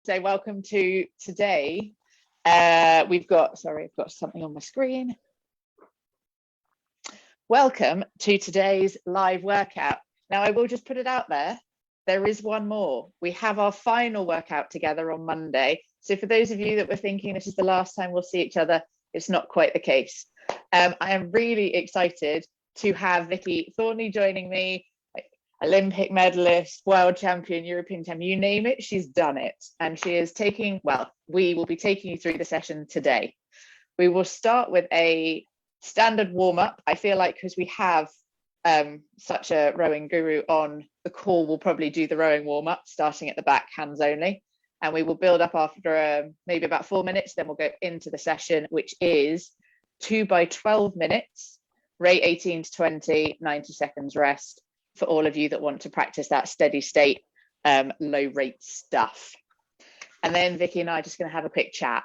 say welcome to today. I've got something on my screen. Welcome to today's live workout. Now, I will just put it out there. There is one more. We have our final workout together on Monday. So for those of you that were thinking this is the last time we'll see each other, it's not quite the case. I am really excited to have Vicky Thornley joining me. Olympic medalist, world champion, European champion, you name it, she's done it. And she is we will be taking you through the session today. We will start with a standard warm-up. I feel like because we have such a rowing guru on the call, we'll probably do the rowing warm-up, starting at the back, hands only. And we will build up after maybe about 4 minutes, then we'll go into the session, which is 2 by 12 minutes, rate 18 to 20, 90 seconds rest, for all of you that want to practice that steady state, low rate stuff. And then Vicky and I are just going to have a quick chat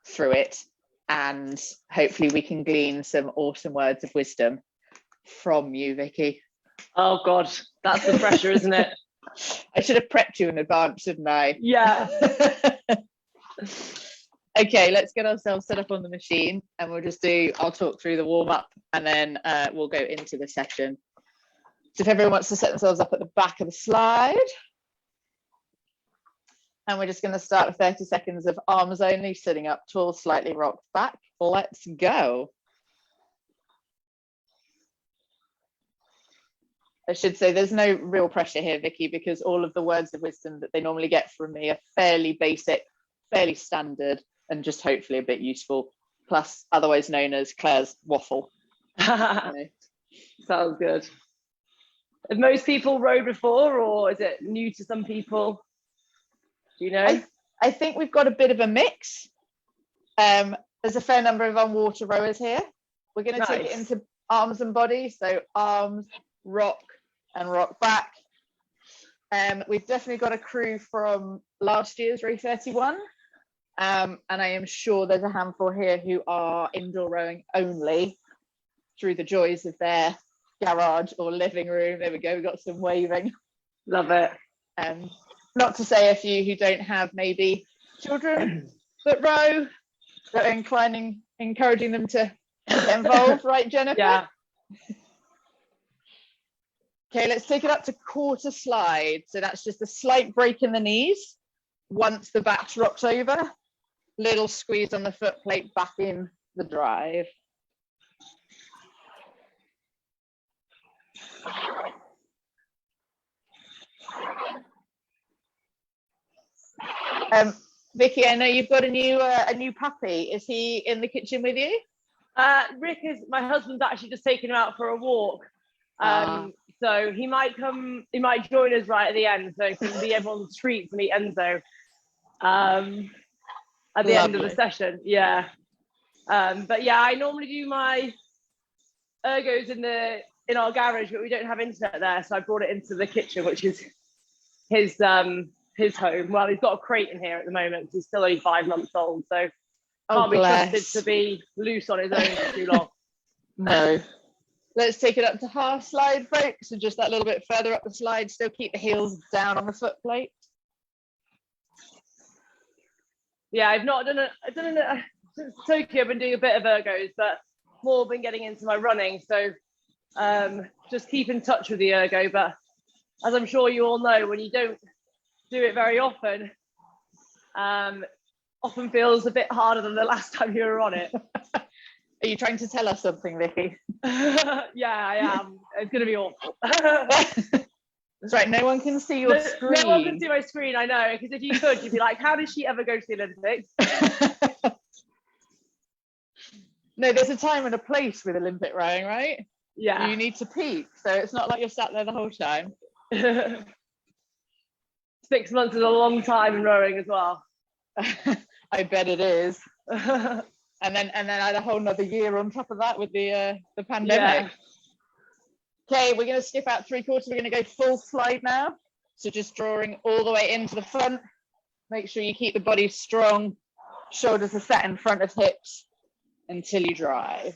through it, and hopefully we can glean some awesome words of wisdom from you, Vicky. Oh God, that's the pressure, isn't it? I should have prepped you in advance, shouldn't I? Yeah. Okay, let's get ourselves set up on the machine, and I'll talk through the warm up, and then we'll go into the session. So if everyone wants to set themselves up at the back of the slide. And we're just going to start with 30 seconds of arms only, sitting up tall, slightly rocked back. Let's go. I should say there's no real pressure here, Vicky, because all of the words of wisdom that they normally get from me are fairly basic, fairly standard, and just hopefully a bit useful, plus otherwise known as Claire's waffle. Sounds good. Have most people rowed before, or is it new to some people? Do you know? I think we've got a bit of a mix. There's a fair number of on-water rowers here. We're going to take it into arms and body. So arms, rock, and rock back. We've definitely got a crew from last year's Row31. And I am sure there's a handful here who are indoor rowing only through the joys of their garage or living room. There we go, we've got some waving. Love it. Not to say a few who don't have maybe children that row, that are encouraging them to get involved, right, Jennifer? Yeah. Okay, let's take it up to quarter slide. So that's just a slight break in the knees. Once the back's rocked over, little squeeze on the foot plate back in the drive. Vicky, I know you've got a new puppy. Is he in the kitchen with you? Rick is my husband's actually just taking him out for a walk. So he might join us right at the end, so he can be everyone's treat to meet Enzo at the end of the session. Yeah. But yeah, I normally do my ergos in our garage, but we don't have internet there, so I brought it into the kitchen, which is his home. Well, he's got a crate in here at the moment because he's still only 5 months old, so can't be trusted to be loose on his own for too long. No. Let's take it up to half slide, folks. So just that little bit further up the slide. Still keep the heels down on the foot plate. Yeah, I've done it since Tokyo. I've been doing a bit of ergos, but more been getting into my running. So just keep in touch with the ergo. But as I'm sure you all know, when you don't do it very often, often feels a bit harder than the last time you were on it. Are you trying to tell us something, Vicky? Yeah, I am. It's going to be awful. That's right. No one can see your screen. No one can see my screen, I know. Because if you could, you'd be like, how did she ever go to the Olympics? No, there's a time and a place with Olympic rowing, right? Yeah. You need to peak. So it's not like you're sat there the whole time. 6 months is a long time in rowing as well. I bet it is. And then add a whole nother year on top of that with the pandemic. Yeah. Okay, we're going to skip out 3/4. We're going to go full slide now. So just drawing all the way into the front. Make sure you keep the body strong. Shoulders are set in front of hips until you drive.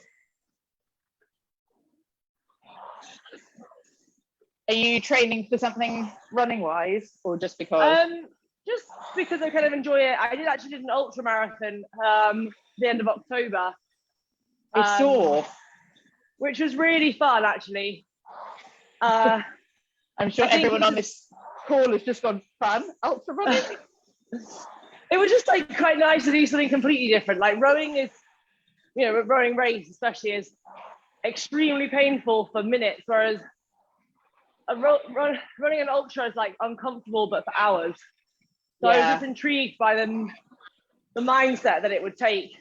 Are you training for something running wise, or just because? just because I kind of enjoy it. I did an ultra marathon the end of October. I saw. Which was really fun, actually. I'm sure everyone on this call has just gone, fun, ultra running. It was just like quite nice to do something completely different. Like rowing is, rowing race especially is extremely painful for minutes, whereas running an ultra is like uncomfortable but for hours. So I was just intrigued by the mindset that it would take.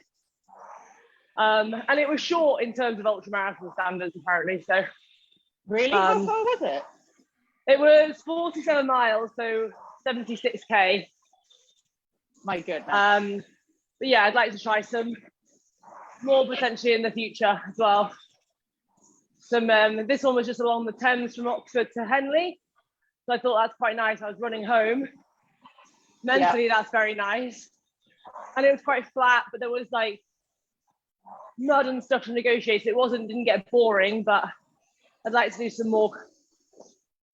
And it was short in terms of ultra marathon standards, apparently. So really, how far was it? It was 47 miles, so 76k. My goodness. But yeah, I'd like to try some more potentially in the future as well. This one was just along the Thames from Oxford to Henley, so I thought that's quite nice. I was running home. Mentally, that's very nice, and it was quite flat, but there was like mud and stuff to negotiate. It didn't get boring, but I'd like to do some more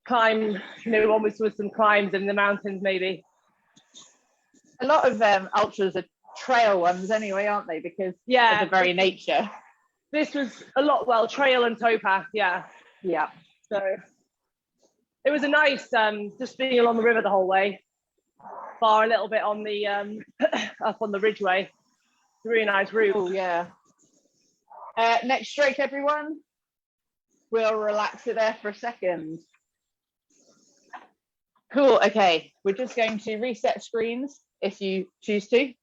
climb, almost with some climbs in the mountains maybe. A lot of ultras are trail ones anyway, aren't they? Because of the very nature. This was a lot, trail and towpath, yeah. So it was a nice, just being along the river the whole way, far a little bit on the up on the ridgeway. It's a really nice route. Oh yeah. Next stroke, everyone. We'll relax it there for a second. Cool. Okay, we're just going to reset screens if you choose to.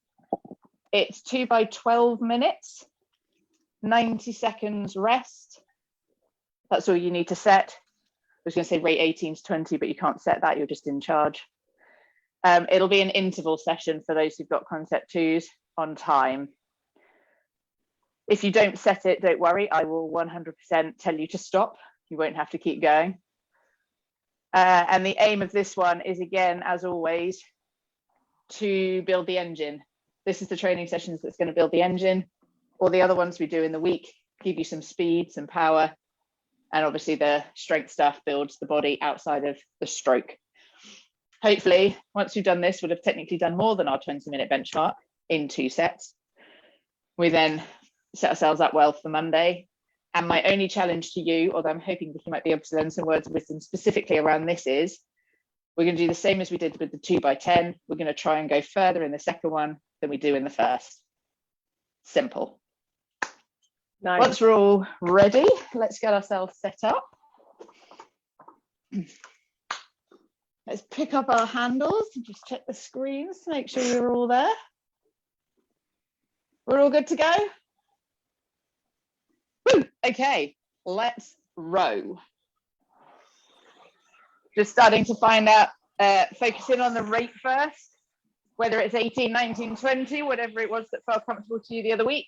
It's 2 by 12 minutes, 90 seconds rest. That's all you need to set. I was going to say rate 18 to 20, but you can't set that. You're just in charge. It'll be an interval session for those who've got concept 2s on time. If you don't set it, don't worry. I will 100% tell you to stop. You won't have to keep going. And the aim of this one is, again, as always, to build the engine. This is the training sessions that's going to build the engine. All the other ones we do in the week give you some speed, some power, and obviously the strength stuff builds the body outside of the stroke. Hopefully, once we've done this, we'll have technically done more than our 20-minute benchmark in 2 sets. We then set ourselves up well for Monday. And my only challenge to you, although I'm hoping Vicky might be able to learn some words of wisdom specifically around this, is we're going to do the same as we did with the 2 by 10. We're going to try and go further in the second one than we do in the first. Simple. Nice. Once we're all ready, let's get ourselves set up. Let's pick up our handles and just check the screens to make sure we're all there. We're all good to go? Woo! Okay, let's row. Just starting to find out, focusing on the rate first, whether it's 18, 19, 20, whatever it was that felt comfortable to you the other week.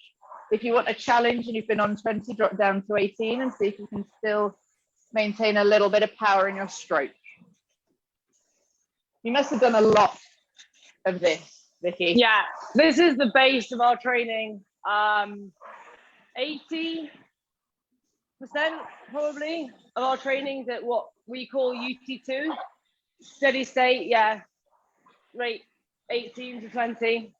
If you want a challenge and you've been on 20, drop down to 18 and see if you can still maintain a little bit of power in your stroke. You must have done a lot of this, Vicky. Yeah, this is the base of our training. 80% probably of our trainings at what we call UT2. Steady state, yeah, rate 18 to 20.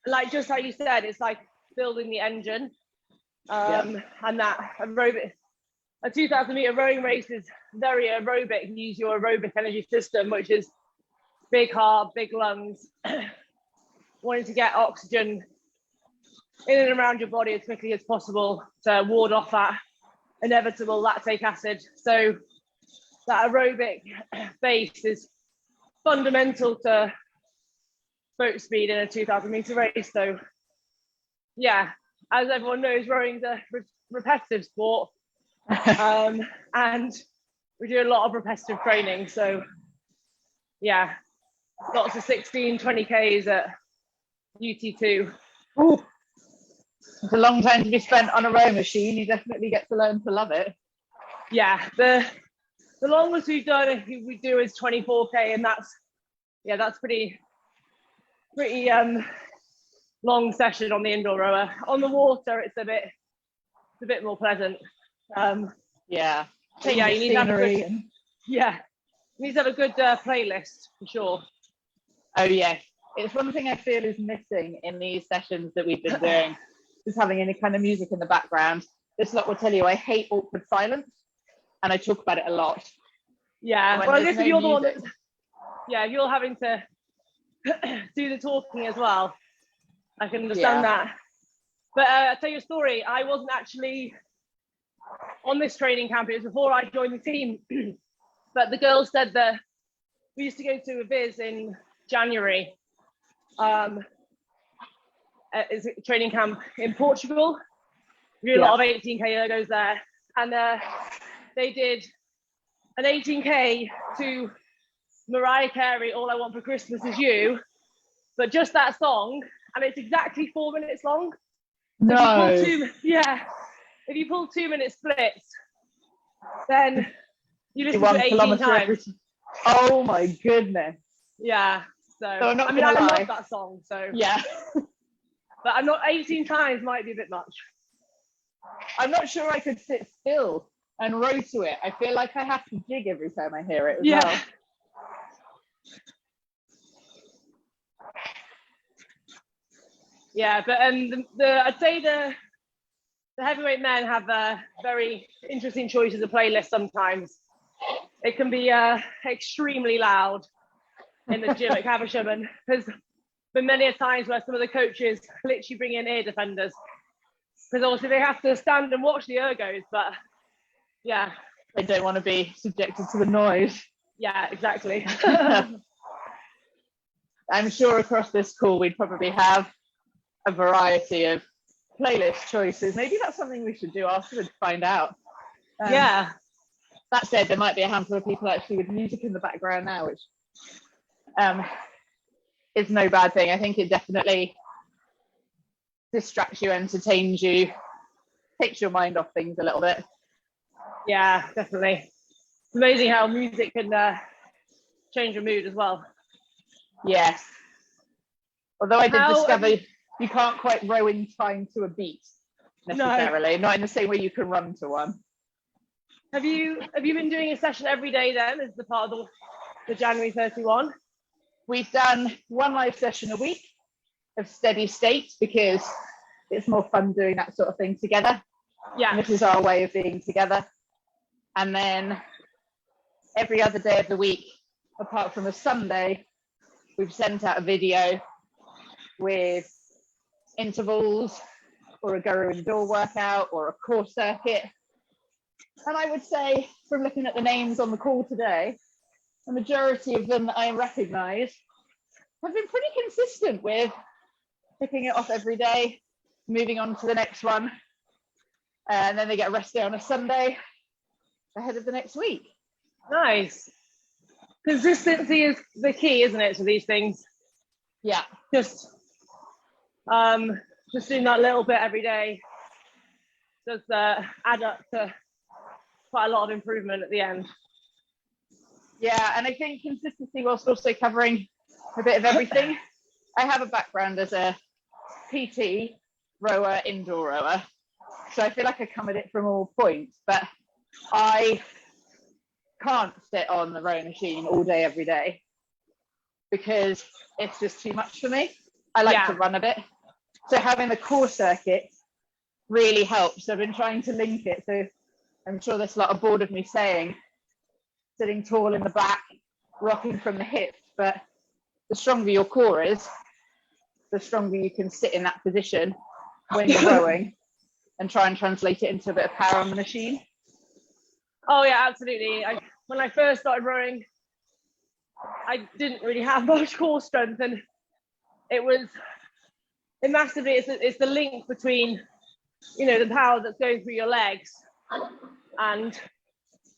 Like just how you said, it's like building the engine. And that aerobic, a 2,000 meter rowing race is very aerobic. You use your aerobic energy system, which is big heart, big lungs, wanting to get oxygen in and around your body as quickly as possible to ward off that inevitable lactic acid. So that aerobic base is fundamental to boat speed in a 2,000 meter race. So yeah, as everyone knows, rowing's a repetitive sport. And we do a lot of repetitive training. So yeah, lots of 16, 20Ks at UT2. Ooh. It's a long time to be spent on a row machine. You definitely get to learn to love it. Yeah, the longest we do is 24K, and that's pretty long session on the indoor rower. On the water, it's a bit more pleasant. Yeah. So yeah, you need to have you You need to have a good playlist for sure. Oh yes, it's one thing I feel is missing in these sessions that we've been doing, is having any kind of music in the background. This lot will tell you I hate awkward silence, and I talk about it a lot. Yeah, well, I guess if you're the one that's, if you're having to do the talking as well, I can understand that. But I'll tell you a story. I wasn't actually on this training camp. It was before I joined the team. But the girls said that we used to go to a viz in January. It's a training camp in Portugal. We did a lot of 18K ergos there. And they did an 18K to Mariah Carey, All I Want for Christmas Is You. But just that song, and it's exactly 4 minutes long. No. If you pull 2 minute splits, then you listen to it 18 times. Oh my goodness. Yeah. So I'm not I love that song. So yeah. But I'm not 18 times might be a bit much. I'm not sure I could sit still and row to it. I feel like I have to jig every time I hear it as well. Yeah, but I'd say the heavyweight men have very interesting choices of playlists sometimes. It can be extremely loud in the gym at Caversham, and there's been many a times where some of the coaches literally bring in ear defenders because obviously they have to stand and watch the ergos, but yeah. They don't want to be subjected to the noise. Yeah, exactly. I'm sure across this call we'd probably have a variety of playlist choices. Maybe that's something we should do afterwards to find out. That said, there might be a handful of people actually with music in the background now, which is no bad thing. I think it definitely distracts you, entertains you, takes your mind off things a little bit. Yeah, definitely. It's amazing how music can change your mood as well. Yes. Although I did discover you can't quite row in time to a beat necessarily, not in the same way you can run to one. Have you been doing a session every day then as the part of the January 31? We've done one live session a week of steady state because it's more fun doing that sort of thing together. Yeah. And this is our way of being together. And then every other day of the week, apart from a Sunday, we've sent out a video with intervals or a Go Row indoor workout or a core circuit. And I would say, from looking at the names on the call today, the majority of them that I recognise have been pretty consistent with picking it off every day, moving on to the next one, and then they get a rest day on a Sunday ahead of the next week. Nice. Consistency is the key, isn't it, to these things? Yeah. Just doing that little bit every day does add up to quite a lot of improvement at the end. Yeah, and I think consistency whilst also covering a bit of everything. I have a background as a PT, rower, indoor rower, so I feel like I come at it from all points, but I can't sit on the rowing machine all day, every day, because it's just too much for me. I like to run a bit. So having the core circuit really helps. I've been trying to link it. So I'm sure there's a lot of bored of me saying, sitting tall in the back, rocking from the hips, but the stronger your core is, the stronger you can sit in that position when you're rowing and try and translate it into a bit of power on the machine. Oh yeah, absolutely. When I first started rowing, I didn't really have much core strength, and it's the link between, the power that's going through your legs and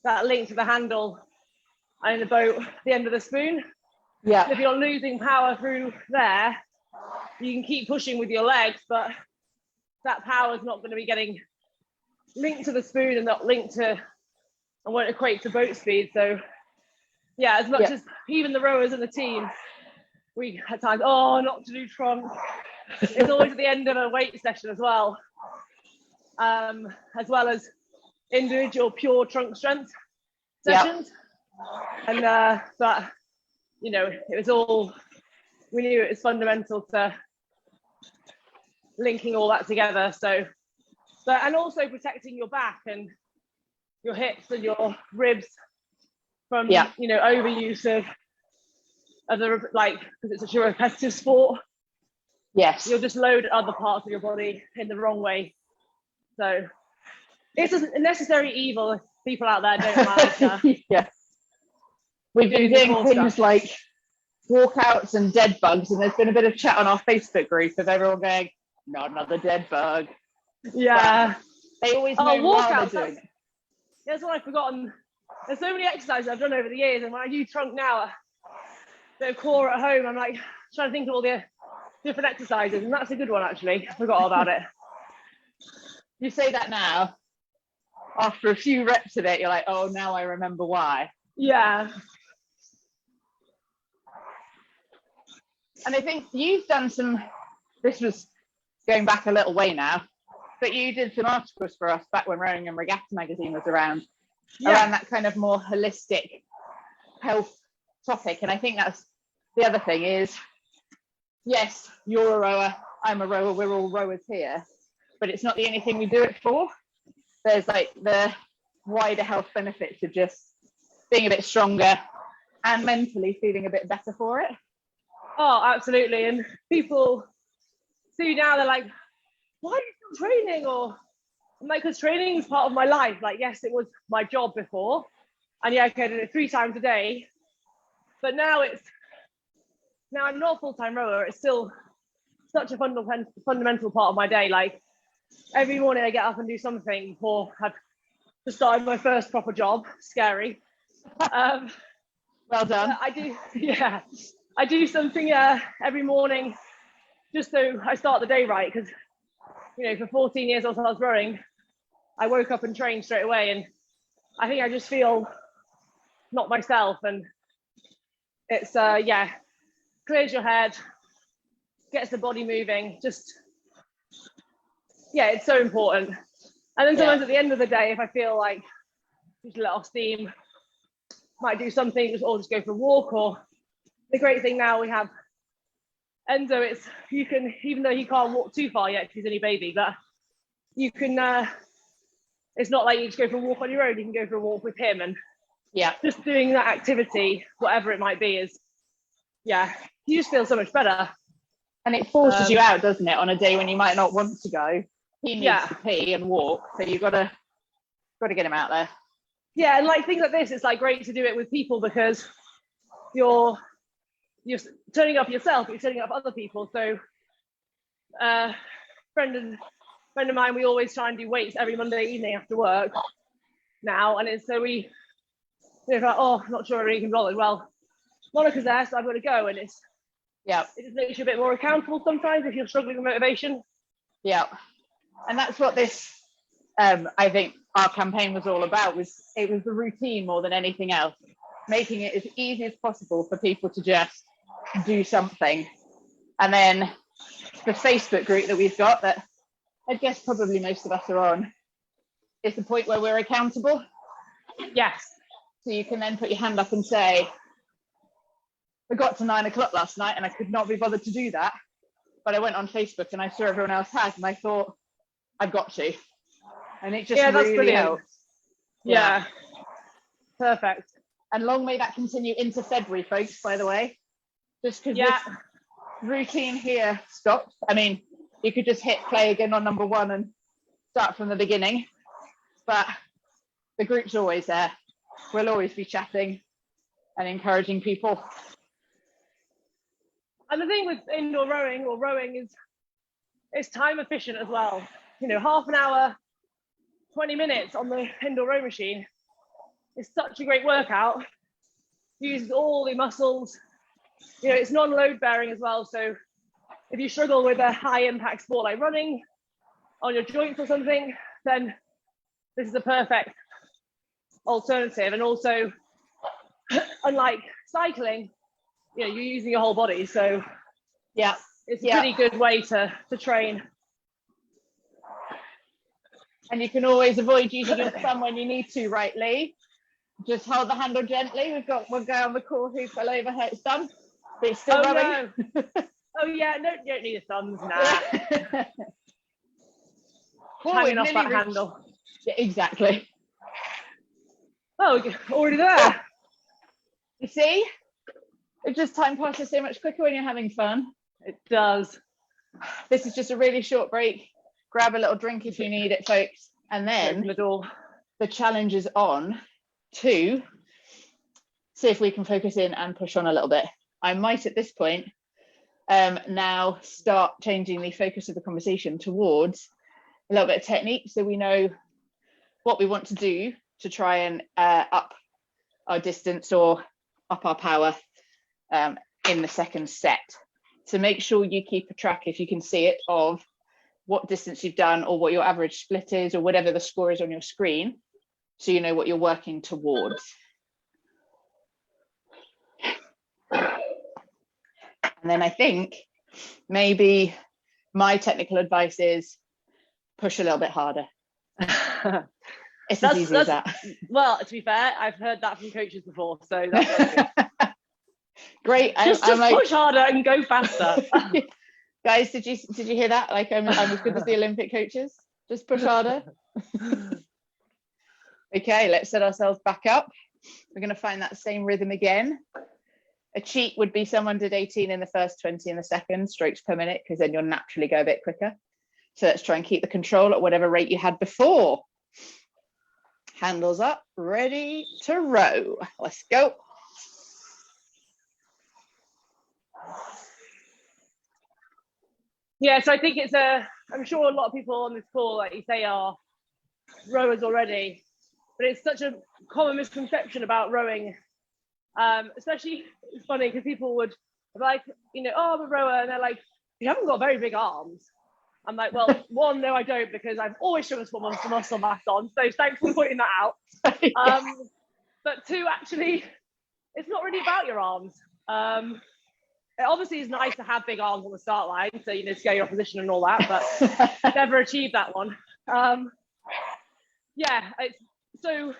that link to the handle and the boat, the end of the spoon. Yeah. If you're losing power through there, you can keep pushing with your legs, but that power is not going to be getting linked to the spoon and not linked to, and won't equate to boat speed. So yeah, as much as even the rowers in the team, we at times, not to do trunk. It's always at the end of a weight session as well as individual pure trunk strength sessions. And but you know, it was all, we knew it was fundamental to linking all that together. So, but and also protecting your back and your hips and your ribs from you know, overuse of the, like, because it's such a repetitive sport. Yes, You'll just load other parts of your body in the wrong way. So it's a necessary evil if people out there don't like yeah. We've been doing things like walkouts and dead bugs, and there's been a bit of chat on our Facebook group of everyone going, not another dead bug. Yeah. But they always know walkouts, they're doing it. That's what I've forgotten. There's so many exercises I've done over the years, and when I do trunk now, bit of core at home, I'm like trying to think of all the different exercises, and that's a good one actually. I forgot all about it. You say that now, after a few reps of it, you're like, oh, now I remember why. Yeah. And I think you've done some, this was going back a little way now, but you did some articles for us back when Rowing and Regatta magazine was around that kind of more holistic health topic. And I think that's the other thing is, yes, you're a rower, I'm a rower, we're all rowers here, but it's not the only thing we do it for. There's like the wider health benefits of just being a bit stronger and mentally feeling a bit better for it. Oh, absolutely. And people see now, they're like, why are you still training? Or I'm like, because training is part of my life. Like, yes, it was my job before. And yeah, okay, I did it 3 times a day. But now I'm not a full-time rower. It's still such a fundamental part of my day. Like every morning I get up and do something before I've just started my first proper job. Scary. Well done. I do something every morning just so I start the day right, because you know, for 14 years whilst I was rowing, I woke up and trained straight away, and I think I just feel not myself. And it's clears your head, gets the body moving, just it's so important. And then sometimes at the end of the day, if I feel like just let off steam, might do something or just go for a walk. Or the great thing now, we have Enzo, it's, you can, even though he can't walk too far yet because he's only baby, but you can, it's not like you just go for a walk on your own, you can go for a walk with him. And just doing that activity, whatever it might be, is, you just feel so much better. And it forces you out, doesn't it, on a day when you might not want to go. He needs to pee and walk, so you've got to get him out there. Yeah, and like things like this, it's like great to do it with people, because you're turning up yourself, you're turning up other people. So friend of mine, we always try and do weights every Monday evening after work now, and it's so we, like, oh, I'm not sure I really can roll it. Well, Monica's there, so I've got to go. And it's it just makes you a bit more accountable sometimes if you're struggling with motivation. And that's what this I think our campaign was all about. It was the routine more than anything else, making it as easy as possible for people to just do something. And then the Facebook group that we've got, that I guess probably most of us are on, is the point where we're accountable. Yes. So you can then put your hand up and say, I got to 9 o'clock last night and I could not be bothered to do that, but I went on Facebook and I saw everyone else has, and I thought, I've got to. And it just really helps. Yeah. Perfect. And long may that continue into February, folks, by the way. Just because this routine here stops. I mean, you could just hit play again on number 1 and start from the beginning. But the group's always there. We'll always be chatting and encouraging people. And the thing with indoor rowing or rowing is it's time efficient as well. You know, half an hour, 20 minutes on the indoor row machine is such a great workout. Uses all the muscles. You know, it's non-load bearing as well. So if you struggle with a high impact sport like running on your joints or something, then this is a perfect alternative. And also, unlike cycling, you know, you're using your whole body. So it's a pretty good way to train. And you can always avoid using your thumb when you need to, right, Lee? Just hold the handle gently. We'll go on the core hoop all over how it's done. But it's still rowing. No. Oh yeah, no, you don't need a thumbs now. Hanging off that handle. Yeah, exactly. Oh, already there. You see? It just time passes so much quicker when you're having fun. It does. This is just a really short break. Grab a little drink if you need it, folks. And then the challenge is on to see if we can focus in and push on a little bit. I might at this point now start changing the focus of the conversation towards a little bit of technique, so we know what we want to do to try and up our distance or up our power in the second set. So make sure you keep a track, if you can see it, of what distance you've done or what your average split is or whatever the score is on your screen, so you know what you're working towards. And then I think maybe my technical advice is push a little bit harder. It's as easy as that. Well, to be fair, I've heard that from coaches before, so that's good. Great. Just like, push harder and go faster. Guys, did you hear that? Like, I'm as good as the Olympic coaches. Just push harder. Okay, let's set ourselves back up. We're going to find that same rhythm again. A cheat would be someone did 18 in the first, 20 in the second, strokes per minute, because then you'll naturally go a bit quicker. So let's try and keep the control at whatever rate you had before. Handles up, ready to row. Let's go. Yeah, so I think I'm sure a lot of people on this call, like you say, are rowers already, but it's such a common misconception about rowing. Especially, it's funny because people would be like, oh, I'm a rower, and they're like, you haven't got very big arms. I'm like, well, one, no, I don't, because I've always shown some muscle mass on. So thanks for pointing that out. But two, actually, it's not really about your arms. It obviously is nice to have big arms on the start line, so scale your position and all that, but never achieved that one. Yeah, so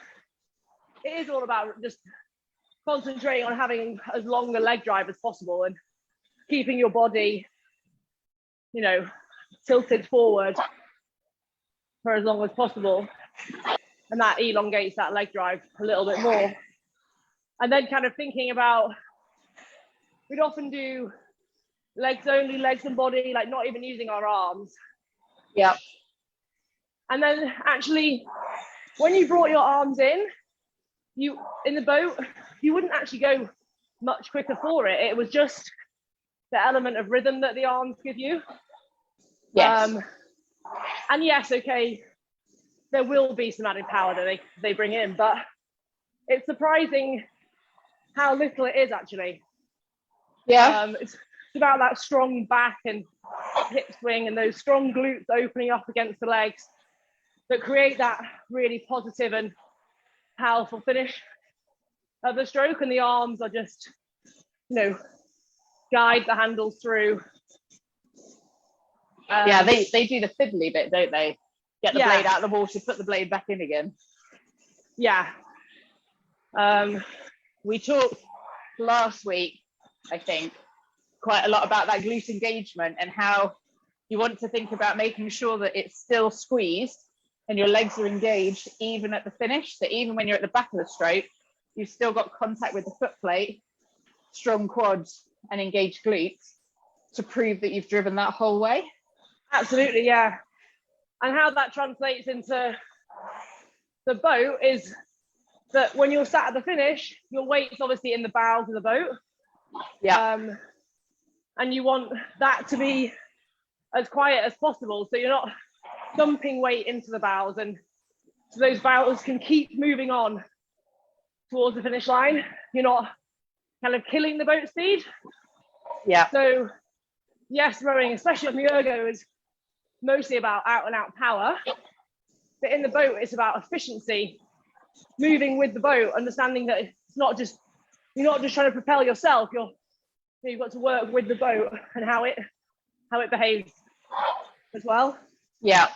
it is all about just concentrating on having as long a leg drive as possible and keeping your body, tilted forward for as long as possible, and that elongates that leg drive a little bit more. And then kind of thinking about, we'd often do legs only, legs and body, like not even using our arms. Yeah. And then actually, when you brought your arms in the boat, you wouldn't actually go much quicker for it. It was just the element of rhythm that the arms give you. Yes. And yes, okay, there will be some added power that they bring in, but it's surprising how little it is actually. Yeah. It's about that strong back and hip swing and those strong glutes opening up against the legs that create that really positive and powerful finish of the stroke, and the arms are just, guide the handles through. Yeah, they do the fiddly bit, don't they? Get the blade out of the water, put the blade back in again. Yeah. We talked last week, I think, quite a lot about that glute engagement and how you want to think about making sure that it's still squeezed and your legs are engaged even at the finish. So even when you're at the back of the stroke, you've still got contact with the foot plate, strong quads and engaged glutes to prove that you've driven that whole way. Absolutely, yeah. And how that translates into the boat is that when you're sat at the finish, your weight's obviously in the bows of the boat. Yeah. And you want that to be as quiet as possible, so you're not dumping weight into the bows, and so those bows can keep moving on towards the finish line. You're not kind of killing the boat speed. Yeah. So yes, rowing, especially on the ergo, is mostly about out and out power, but in the boat it's about efficiency, moving with the boat, understanding that it's not just, you're not just trying to propel yourself, you've got to work with the boat and how it behaves as well. Yeah.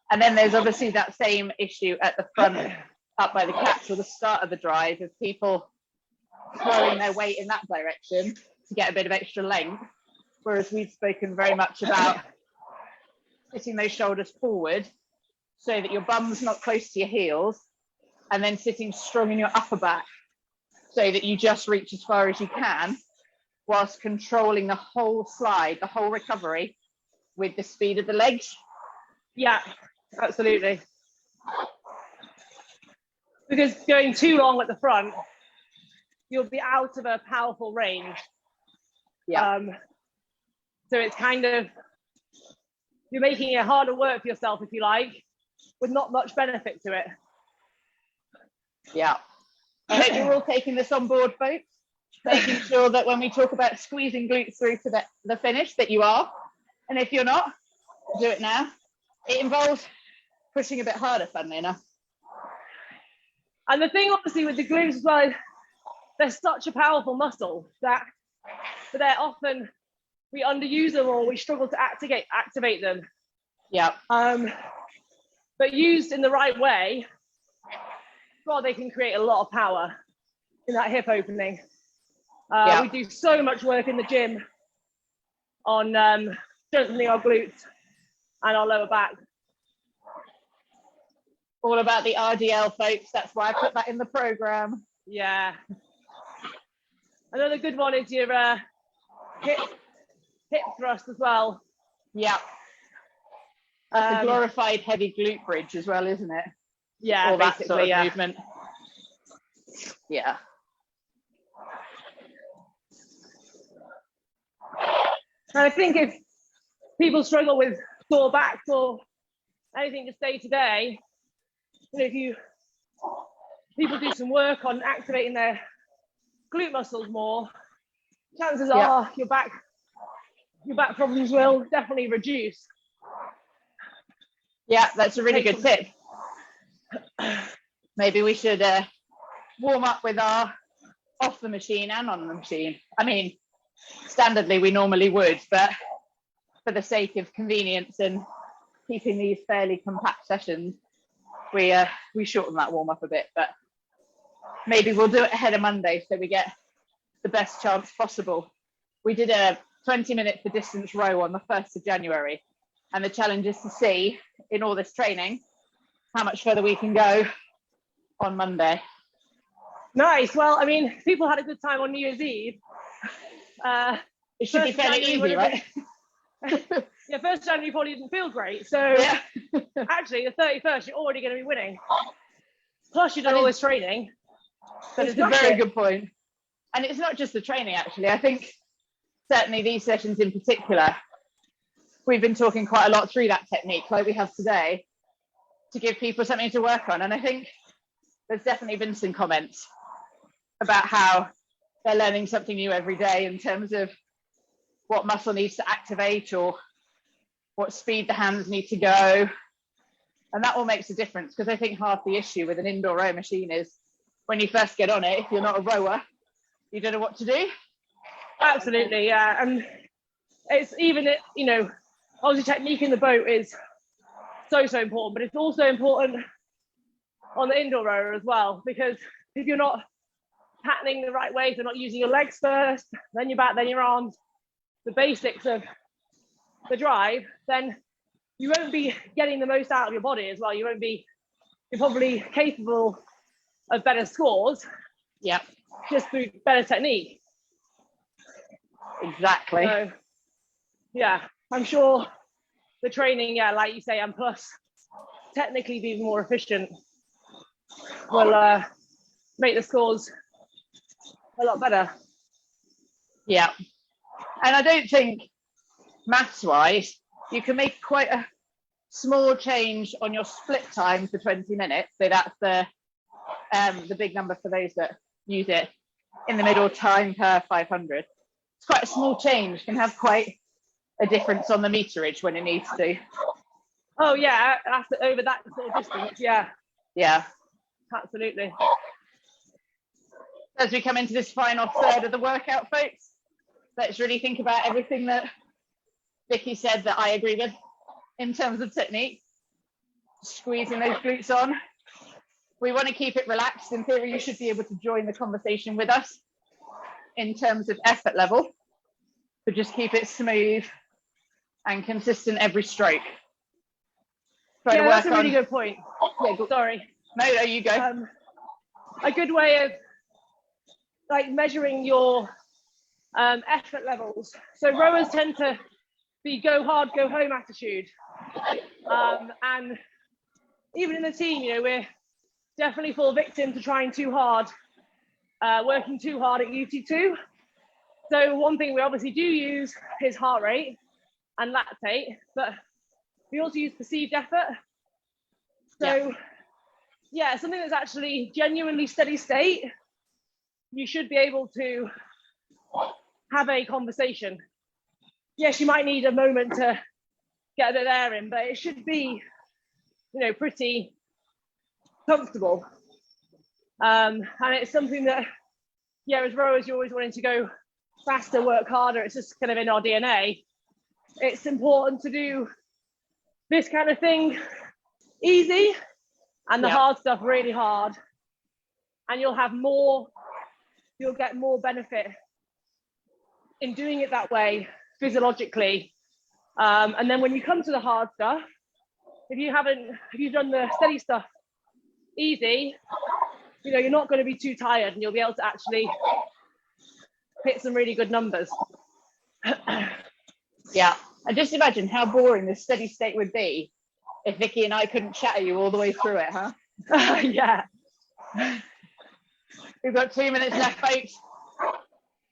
And then there's obviously that same issue at the front up by the catch or the start of the drive of people throwing their weight in that direction to get a bit of extra length, whereas we've spoken very much about sitting those shoulders forward so that your bum's not close to your heels, and then sitting strong in your upper back so that you just reach as far as you can whilst controlling the whole slide, the whole recovery with the speed of the legs. Yeah, absolutely. Because going too long at the front, you'll be out of a powerful range. Yeah. So it's kind of, you're making it harder work for yourself, if you like, with not much benefit to it. Yeah. I hope you're all taking this on board, folks. Making sure that when we talk about squeezing glutes through to the finish, that you are. And if you're not, do it now. It involves pushing a bit harder, funnily enough. And the thing, obviously, with the glutes as well, they're such a powerful muscle that they're often, we underuse them or we struggle to activate them. Yeah. But used in the right way, God, they can create a lot of power in that hip opening. We do so much work in the gym on strengthening our glutes and our lower back. All about the RDL, folks. That's why I put that in the program. Yeah. Another good one is your hip thrust as well. Yeah. That's a glorified heavy glute bridge as well, isn't it? Yeah, all that sort of movement. Yeah. And I think if people struggle with sore backs or anything just day to day, if people do some work on activating their glute muscles more, chances are your back problems will definitely reduce. Yeah, that's a really good tip. Maybe we should warm up with our off the machine and on the machine. I mean, standardly we normally would, but for the sake of convenience and keeping these fairly compact sessions, we shorten that warm up a bit. But maybe we'll do it ahead of Monday so we get the best chance possible. We did a 20-minute for distance row on the 1st of January, and the challenge is to see in all this training how much further we can go on Monday. Nice. Well, I mean, people had a good time on New Year's Eve. It should be fairly easy, right? Yeah, 1st January probably didn't feel great. So yeah. Actually, the 31st, you're already going to be winning. Plus, you've done all this training. That's a very good point. And it's not just the training, actually. I think certainly these sessions in particular, we've been talking quite a lot through that technique like we have today to give people something to work on. And I think there's definitely been some comments about how they're learning something new every day in terms of what muscle needs to activate or what speed the hands need to go. And that all makes a difference, because I think half the issue with an indoor row machine is when you first get on it, if you're not a rower, you don't know what to do. Absolutely, yeah. And it's even, obviously technique in the boat is so important, but it's also important on the indoor rower as well, because if you're not patterning the right way, if you're not using your legs first, then your back, then your arms, the basics of the drive, then you won't be getting the most out of your body as well. You're probably capable of better scores. Yeah. Just through better technique. Exactly. So, yeah, I'm sure the training, like you say, and plus technically being more efficient will make the scores a lot better. Yeah. And I don't think maths wise, you can make quite a small change on your split time for 20 minutes. So that's the big number for those that use it in the middle, time per 500. It's quite a small change, can have quite a difference on the meterage when it needs to. Oh yeah, after over that sort of distance, yeah. Yeah. Absolutely. As we come into this final third of the workout, folks, let's really think about everything that Vicky said that I agree with in terms of technique. Squeezing those glutes on, We want to keep it relaxed. In theory, you should be able to join the conversation with us in terms of effort level, but just keep it smooth and consistent every stroke. Yeah, that's a really good point. Yeah, sorry. No, you go. A good way of like measuring your effort levels. So rowers tend to be go hard, go home attitude. And even in the team, you know, we're definitely fall victim to trying too hard, working too hard at UT2. So one thing we obviously do use is heart rate and lactate, but we also use perceived effort. So yeah, something that's actually genuinely steady state, you should be able to have a conversation. Yes, you might need a moment to get a bit of air in, but it should be, you know, pretty comfortable. And it's something that, yeah, as rowers, you're always wanting to go faster, work harder. It's just kind of in our DNA. It's important to do this kind of thing easy and the hard stuff really hard. And you'll get more benefit in doing it that way physiologically. And then when you come to the hard stuff, if you've done the steady stuff easy, you know, you're not going to be too tired and you'll be able to actually hit some really good numbers. Yeah, and just imagine how boring this steady state would be if Vicky and I couldn't chatter you all the way through it, huh? Yeah. We've got 2 minutes left, folks.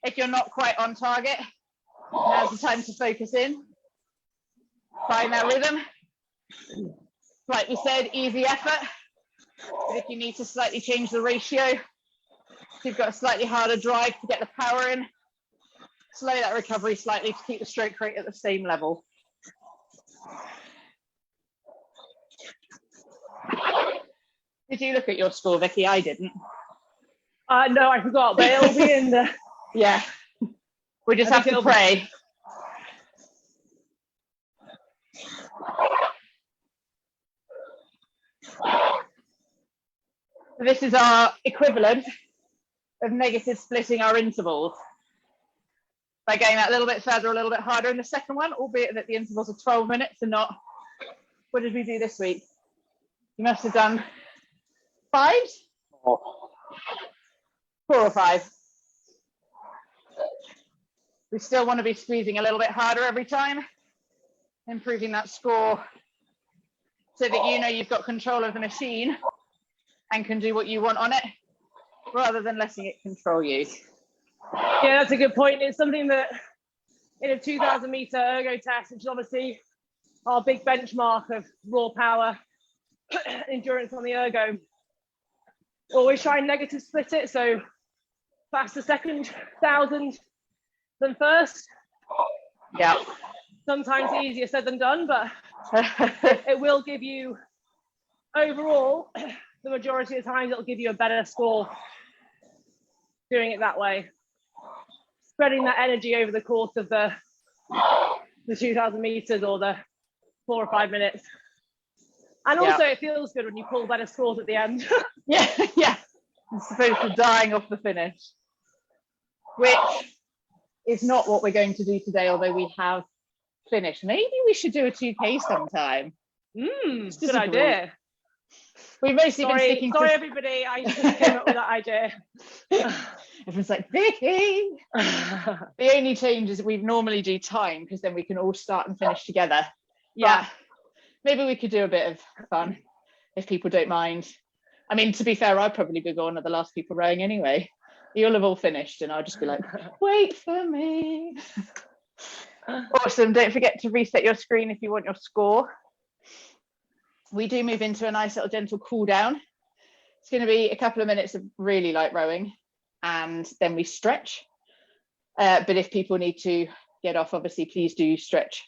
If you're not quite on target, now's the time to focus in. Find that rhythm. Like we said, easy effort. But if you need to slightly change the ratio, if you've got a slightly harder drive to get the power in, slow that recovery slightly to keep the stroke rate at the same level. Did you look at your score, Vicky? I didn't. No, I forgot, but it'll be in the... Yeah. We just have to pray. This is our equivalent of negative splitting our intervals by going that little bit further, a little bit harder in the second one, albeit that the intervals are 12 minutes and not, what did we do this week? You must have done 5? 4 or 5. We still want to be squeezing a little bit harder every time, improving that score so that you know you've got control of the machine and can do what you want on it rather than letting it control you. Yeah, that's a good point. It's something that in a 2,000 meter ergo test, which is obviously our big benchmark of raw power endurance on the ergo, always try and negative split it. So faster second 1,000 than first. Yeah. Sometimes easier said than done, but it will give you overall, the majority of the times it'll give you a better score doing it that way. Spreading that energy over the course of the 2,000 meters or the 4 or 5 minutes. And also it feels good when you pull better scores at the end. Yeah. As opposed to dying off the finish, which is not what we're going to do today, although we have finished. Maybe we should do a 2K sometime. Good idea. We've mostly been sticking to... Sorry, everybody. I just came up with that idea. Everyone's like, Vicky! The only change is we normally do time because then we can all start and finish together. Yeah. But maybe we could do a bit of fun if people don't mind. I mean, to be fair, I'd probably be one of the last people rowing anyway. You'll have all finished and I'll just be like, wait for me. Awesome. Don't forget to reset your screen if you want your score. We do move into a nice little gentle cool down. It's going to be a couple of minutes of really light rowing and then we stretch. But if people need to get off, obviously, please do stretch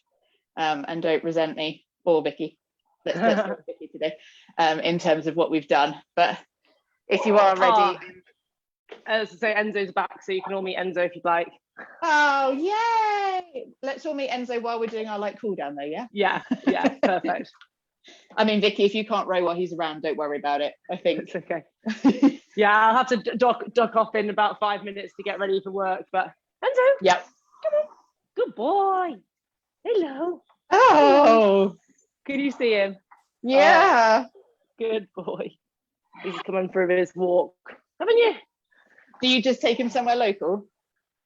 and don't resent me or Vicky. Let's go with Vicky today in terms of what we've done. But if you are ready. As I say, Enzo's back, so you can all meet Enzo if you'd like. Oh, yay! Let's all meet Enzo while we're doing our light cool down though, yeah? Yeah, perfect. I mean, Vicky, if you can't row while he's around, don't worry about it. I think it's okay. Yeah, I'll have to duck off in about 5 minutes to get ready for work. But Enzo, yep. Come on, good boy. Hello. Oh, Can you see him? Yeah. Oh, good boy. He's coming for his walk, haven't you? Do you just take him somewhere local?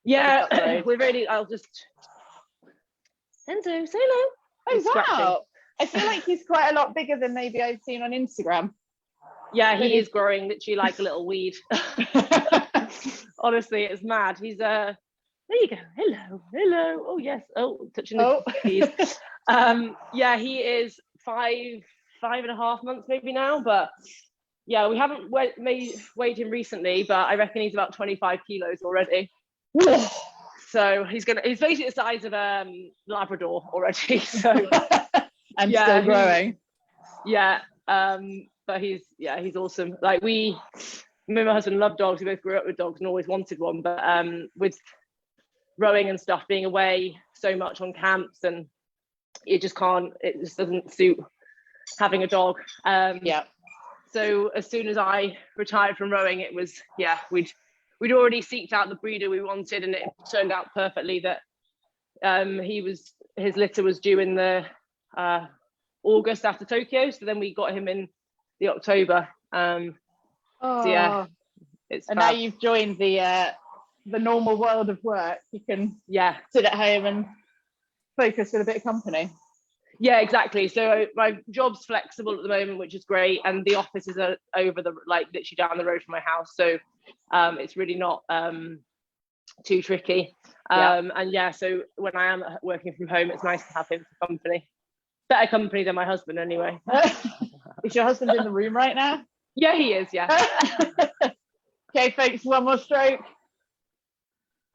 Yeah, we're ready. I'll just. Enzo, say hello. Oh, wow. I feel like he's quite a lot bigger than maybe I've seen on Instagram. Yeah, he is growing literally like a little weed. Honestly, it's mad. He's there you go. Hello. Oh yes. Oh, touching the keys. Yeah, he is 5.5 months maybe now, but yeah, we haven't weighed him recently, but I reckon he's about 25 kilos already. So he's basically the size of Labrador already. So and still growing. But he's awesome. Like me and my husband love dogs. We both grew up with dogs and always wanted one. But with rowing and stuff, being away so much on camps, and it just doesn't suit having a dog. So as soon as I retired from rowing, it was we'd already seeked out the breeder we wanted, and it turned out perfectly that his litter was due in the August after Tokyo, so then we got him in the October. So yeah, it's and now you've joined the normal world of work. You can sit at home and focus with a bit of company. Yeah, exactly. So my job's flexible at the moment, which is great, and the offices are over literally down the road from my house, so it's really not too tricky. So when I am working from home, it's nice to have him for company. Better company than my husband anyway. Is your husband in the room right now? Yeah, he is, yeah. Okay, folks, one more stroke.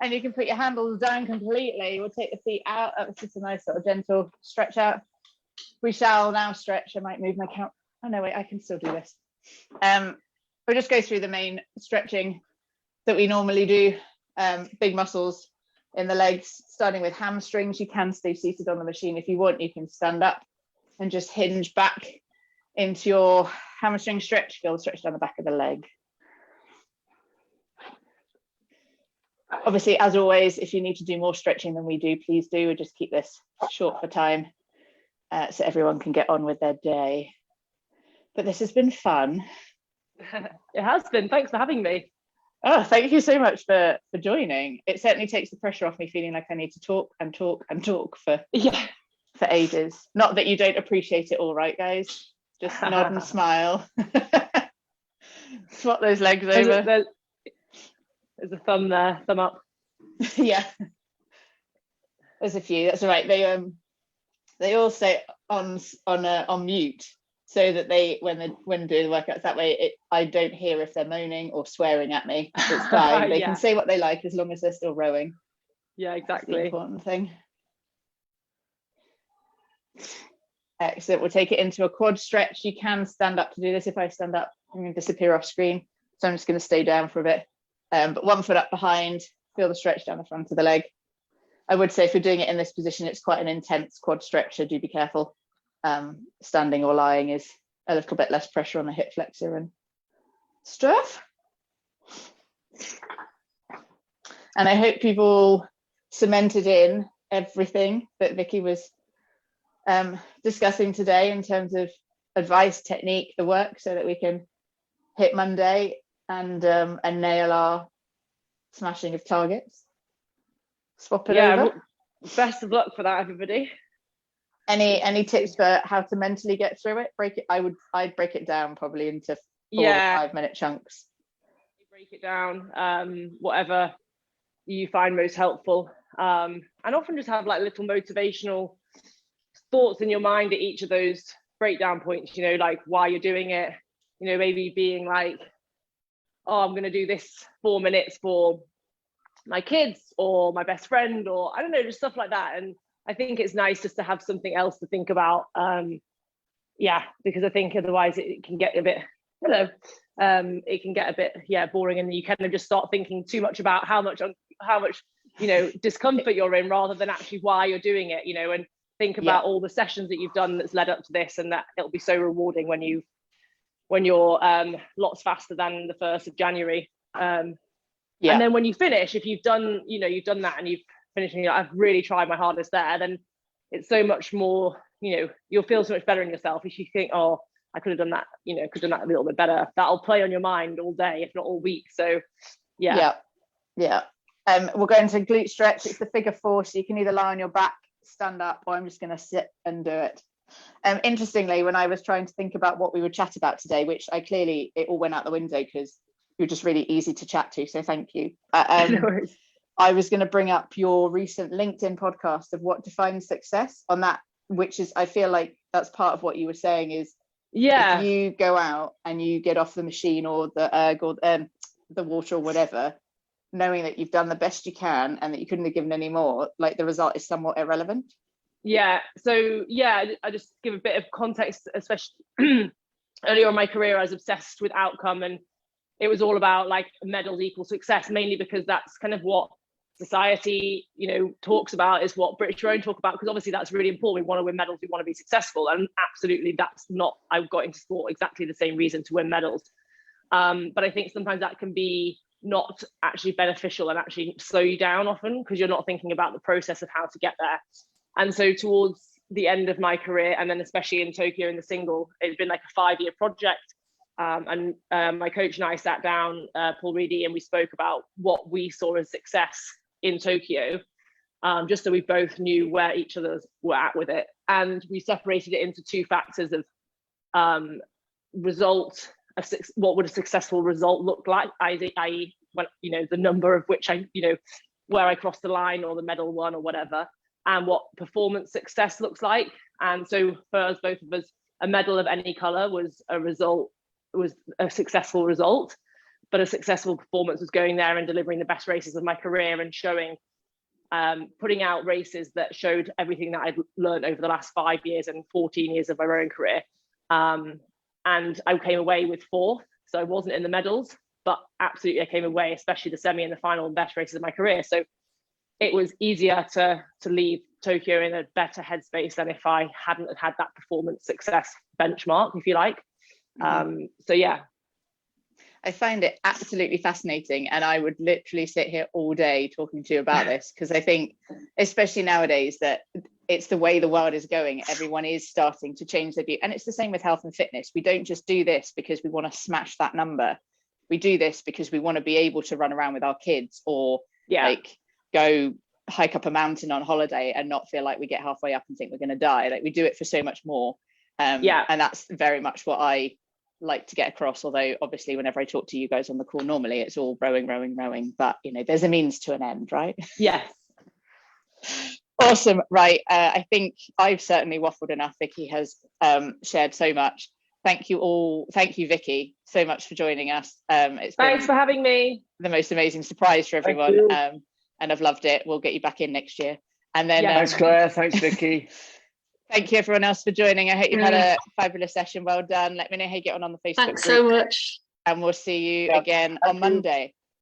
And you can put your handles down completely. We'll take the feet out. That's just a nice sort of gentle stretch out. We shall now stretch. I might move my count. Oh, no, wait, I can still do this. We'll just go through the main stretching that we normally do. Big muscles in the legs, starting with hamstrings. You can stay seated on the machine. If you want, you can stand up and just hinge back into your hamstring stretch. Feel the stretch down the back of the leg. Obviously, as always, if you need to do more stretching than we do, please do. We'll just keep this short for time so everyone can get on with their day. But this has been fun. It has been. Thanks for having me. Oh, thank you so much for joining. It certainly takes the pressure off me feeling like I need to talk for ages. Not that you don't appreciate it all, right, guys? Just nod and smile. Swap those legs over. There's a thumb there, thumb up. Yeah, there's a few. That's all right. They all stay on mute so that when doing the workouts that way, I don't hear if they're moaning or swearing at me. It's fine. They can say what they like as long as they're still rowing. Yeah, exactly. That's the important thing. Excellent. We'll take it into a quad stretch. You can stand up to do this. If I stand up, I'm going to disappear off screen. So I'm just going to stay down for a bit. But 1 foot up behind, feel the stretch down the front of the leg. I would say if you're doing it in this position, it's quite an intense quad stretch, so do be careful. Standing or lying is a little bit less pressure on the hip flexor and stuff. And I hope you've all cemented in everything that Vicky was discussing today in terms of advice, technique, the work, so that we can hit Monday and nail our smashing of targets. Swap it over. Best of luck for that, everybody. Any tips for how to mentally get through it? I'd break it down probably into 4 or 5 minute chunks. Break it down, whatever you find most helpful, and often just have like little motivational thoughts in your mind at each of those breakdown points, like why you're doing it, maybe being like, oh, I'm going to do this 4 minutes for my kids or my best friend, or I don't know, just stuff like that. And I think it's nice just to have something else to think about. Because I think otherwise it can get a bit, it can get a bit, boring. And you kind of just start thinking too much about how much, discomfort you're in rather than actually why you're doing it, and think about all the sessions that you've done that's led up to this, and that it'll be so rewarding when you're lots faster than the 1st of January. And then when you finish, if you've done that and you've finished and I've really tried my hardest there, then it's so much more, you'll feel so much better in yourself if you think, oh, I could have done that, could have done that a little bit better. That'll play on your mind all day, if not all week. So yeah. We'll go into glute stretch. It's the figure 4, so you can either lie on your back, stand up, or I'm just going to sit and do it. Interestingly, when I was trying to think about what we would chat about today, which it all went out the window because you're just really easy to chat to, so thank you. No worries. I was going to bring up your recent LinkedIn podcast of what defines success on that, which is, I feel like that's part of what you were saying is, if you go out and you get off the machine or the erg or the water or whatever, knowing that you've done the best you can and that you couldn't have given any more, like the result is somewhat irrelevant. I just give a bit of context, especially earlier in my career I was obsessed with outcome, and it was all about like medals equal success, mainly because that's kind of what society talks about, is what British rowing talk about, because obviously that's really important. We want to win medals, we want to be successful, and absolutely that's not, I got into sport exactly the same reason, to win medals, but I think sometimes that can be not actually beneficial and actually slow you down often, because you're not thinking about the process of how to get there. And so towards the end of my career, and then especially in Tokyo in the single, it's been like a 5-year project. And my coach and I sat down, Paul Reedy, and we spoke about what we saw as success in Tokyo, just so we both knew where each other were at with it. And we separated it into 2 factors of what would a successful result look like, i.e. when, the number of which where I crossed the line or the medal won or whatever, and what performance success looks like. And so for us, both of us, a medal of any color was a successful result, but a successful performance was going there and delivering the best races of my career and showing, putting out races that showed everything that I'd learned over the last 5 years and 14 years of my rowing career. And I came away with 4th, so I wasn't in the medals, but absolutely I came away, especially the semi and the final, best races of my career. So it was easier to leave Tokyo in a better headspace than if I hadn't had that performance success benchmark, if you like. I find it absolutely fascinating, and I would literally sit here all day talking to you about this, because I think, especially nowadays, that it's the way the world is going. Everyone is starting to change their view, and it's the same with health and fitness. We don't just do this because we want to smash that number. We do this because we want to be able to run around with our kids, or like go hike up a mountain on holiday and not feel like we get halfway up and think we're going to die. Like, we do it for so much more. And that's very much what I like to get across, although obviously whenever I talk to you guys on the call, normally it's all rowing, but there's a means to an end, right? Yes. Awesome. Right, I think I've certainly waffled enough. Vicky has shared so much. Thank you all. Thank you, Vicky, so much for joining us. Thanks for having me. The most amazing surprise for everyone, and I've loved it. We'll get you back in next year. And then thanks, Claire. Thanks, Vicky. Thank you, everyone else, for joining. I hope you've had a fabulous session. Well done. Let me know how you get on the Facebook Thanks group. so much. And we'll see you again on Monday.